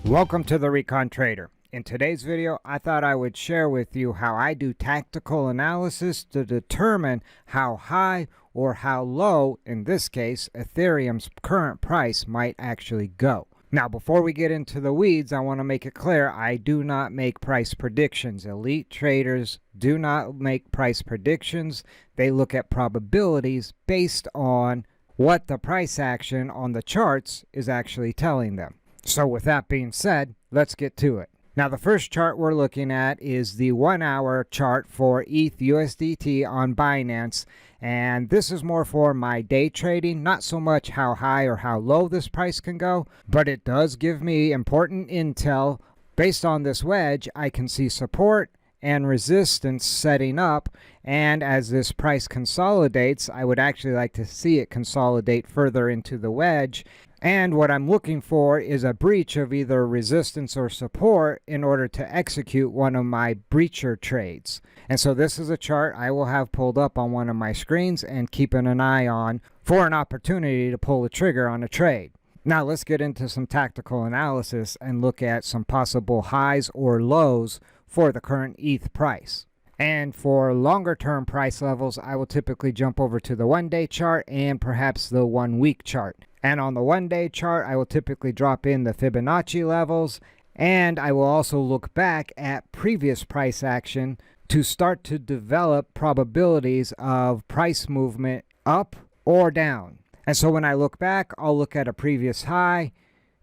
Welcome to the Recon Trader. In today's video, I thought I would share with you how I do tactical analysis to determine how high or how low, in this case, Ethereum's current price might actually go. Now, before we get into the weeds, I want to make it clear I do not make price predictions. Elite traders do not make price predictions. They look at probabilities based on what the price action on the charts is actually telling them. So with that being said, let's get to it. Now the first chart we're looking at is the 1 hour chart for ETH USDT on Binance. And this is more for my day trading, not so much how high or how low this price can go, but it does give me important intel. Based on this wedge, I can see support and resistance setting up, and as this price consolidates, I would actually like to see it consolidate further into the wedge. And what I'm looking for is a breach of either resistance or support in order to execute one of my breacher trades. And so this is a chart I will have pulled up on one of my screens and keeping an eye on for an opportunity to pull the trigger on a trade. Now let's get into some tactical analysis and look at some possible highs or lows for the current ETH price. And for longer term price levels, I will typically jump over to the 1 day chart and perhaps the 1 week chart. And on the 1 day chart, I will typically drop in the Fibonacci levels, and I will also look back at previous price action to start to develop probabilities of price movement up or down. And so when I look back, I'll look at a previous high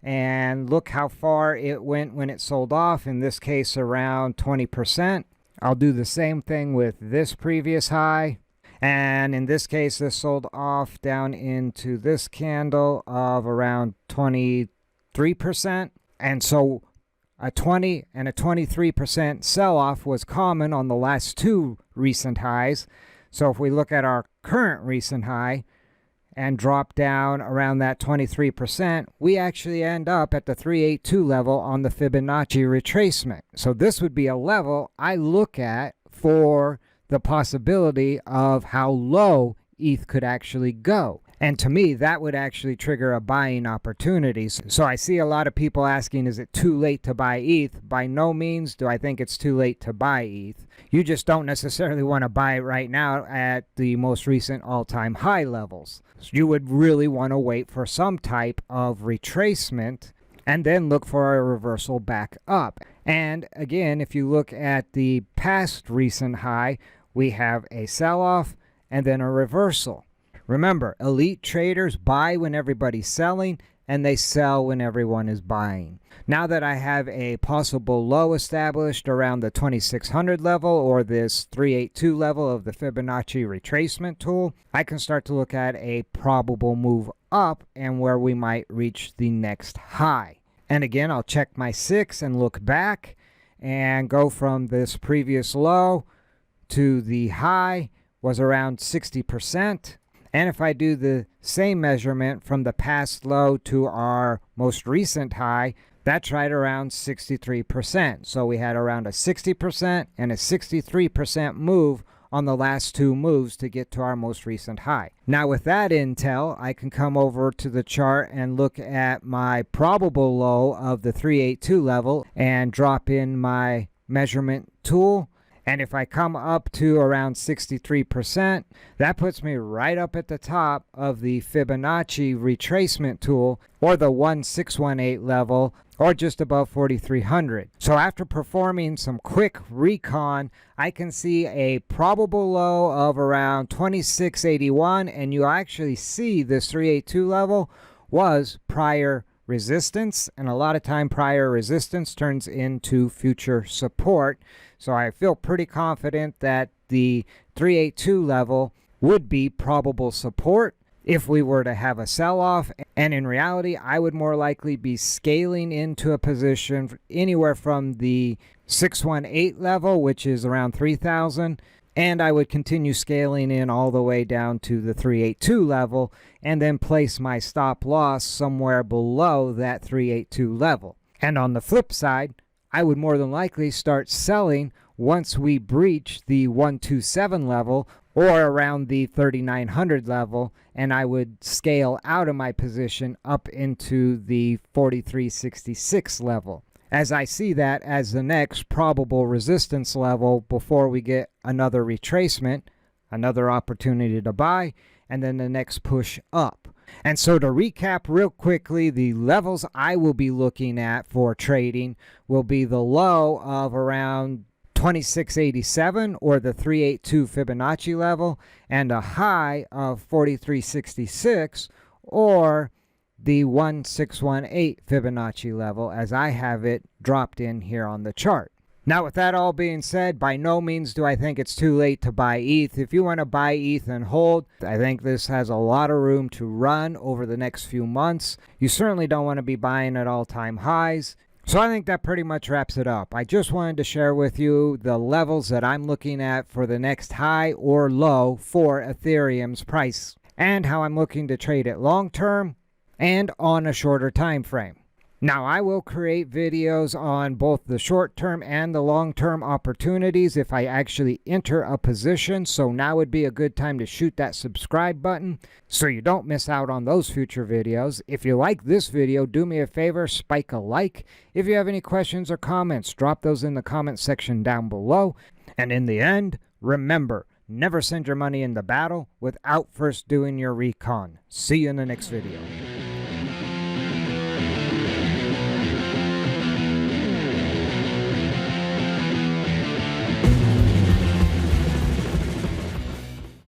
and look how far it went when it sold off, in this case around 20%. I'll do the same thing with this previous high. And in this case, this sold off down into this candle of around 23%. And so a 20 and a 23% sell-off was common on the last two recent highs. So if we look at our current recent high and drop down around that 23%, we actually end up at the 382 level on the Fibonacci retracement. So this would be a level I look at for the possibility of how low ETH could actually go. And to me, that would actually trigger a buying opportunity. So I see a lot of people asking, is it too late to buy ETH? By no means do I think it's too late to buy ETH. You just don't necessarily want to buy it right now at the most recent all-time high levels. So you would really want to wait for some type of retracement and then look for a reversal back up. And again, if you look at the past recent high, we have a sell-off and then a reversal. Remember, elite traders buy when everybody's selling and they sell when everyone is buying. Now that I have a possible low established around the 2600 level or this 382 level of the Fibonacci retracement tool, I can start to look at a probable move up and where we might reach the next high. And again, I'll check my 6 and look back and go from this previous low to the high was around 60%. And if I do the same measurement from the past low to our most recent high, that's right around 63%. So we had around a 60% and a 63% move on the last two moves to get to our most recent high. Now with that intel, I can come over to the chart and look at my probable low of the 382 level and drop in my measurement tool. And if I come up to around 63%, that puts me right up at the top of the Fibonacci retracement tool, or the 1618 level, or just above 4,300. So after performing some quick recon, I can see a probable low of around 2681, and you actually see this 382 level was prior resistance, and a lot of time prior resistance turns into future support. So I feel pretty confident that the 382 level would be probable support if we were to have a sell-off. And in reality, I would more likely be scaling into a position anywhere from the 618 level, which is around 3,000, and I would continue scaling in all the way down to the 382 level and then place my stop loss somewhere below that 382 level. And on the flip side, I would more than likely start selling once we breach the 127 level or around the 3900 level, and I would scale out of my position up into the 4366 level, as I see that as the next probable resistance level before we get another retracement, another opportunity to buy, and then the next push up. And so to recap real quickly, the levels I will be looking at for trading will be the low of around 2687 or the 382 Fibonacci level, and a high of 4366 or the 1618 Fibonacci level, as I have it dropped in here on the chart. Now, with that all being said, by no means do I think it's too late to buy ETH. If you want to buy ETH and hold, I think this has a lot of room to run over the next few months. You certainly don't want to be buying at all-time highs. So I think that pretty much wraps it up. I just wanted to share with you the levels that I'm looking at for the next high or low for Ethereum's price, and how I'm looking to trade it long-term and on a shorter time frame. Now, I will create videos on both the short-term and the long-term opportunities if I actually enter a position, so now would be a good time to shoot that subscribe button so you don't miss out on those future videos. If you like this video, do me a favor, spike a like. If you have any questions or comments, drop those in the comment section down below. And in the end, remember, never send your money into battle without first doing your recon. See you in the next video.